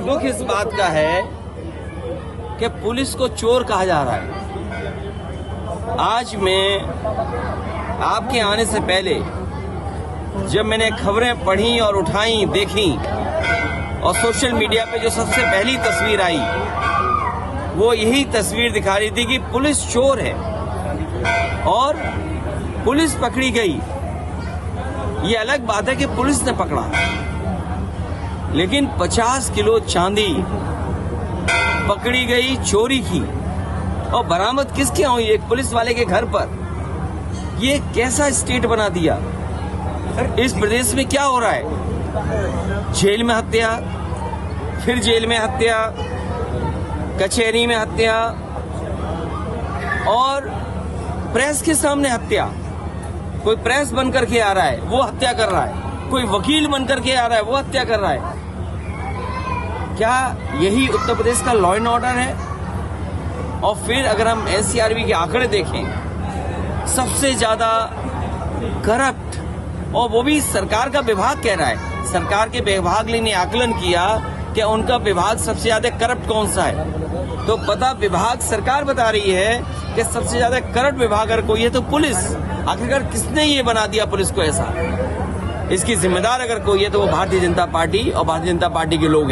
दुख इस बात का है कि पुलिस को चोर कहा जा रहा है। आज मैं आपके आने से पहले जब मैंने खबरें पढ़ी और उठाई, देखी और सोशल मीडिया पे जो सबसे पहली तस्वीर आई वो यही तस्वीर दिखा रही थी कि पुलिस चोर है और पुलिस पकड़ी गई। ये अलग बात है कि पुलिस ने पकड़ा, लेकिन 50 किलो चांदी पकड़ी गई चोरी की और बरामद किसके हुई? एक पुलिस वाले के घर पर। ये कैसा स्टेट बना दिया? इस प्रदेश में क्या हो रहा है? जेल में हत्या, फिर जेल में हत्या, कचहरी में हत्या और प्रेस के सामने हत्या। कोई प्रेस बनकर के आ रहा है वो हत्या कर रहा है, कोई वकील बनकर के आ रहा है वो हत्या कर रहा है। क्या यही उत्तर प्रदेश का लॉ एंड ऑर्डर है? और फिर अगर हम एनसीआरबी के आंकड़े देखें, सबसे ज्यादा करप्ट, और वो भी सरकार का विभाग कह रहा है, सरकार के विभाग ने आकलन किया कि उनका विभाग सबसे ज्यादा करप्ट कौन सा है। तो पता विभाग सरकार बता रही है कि सबसे ज्यादा करप्ट विभाग अगर कोई है तो पुलिस। आखिरकार किसने ये बना दिया पुलिस को ऐसा? इसकी जिम्मेदार अगर कोई है तो वो भारतीय जनता पार्टी और भारतीय जनता पार्टी के लोग हैं।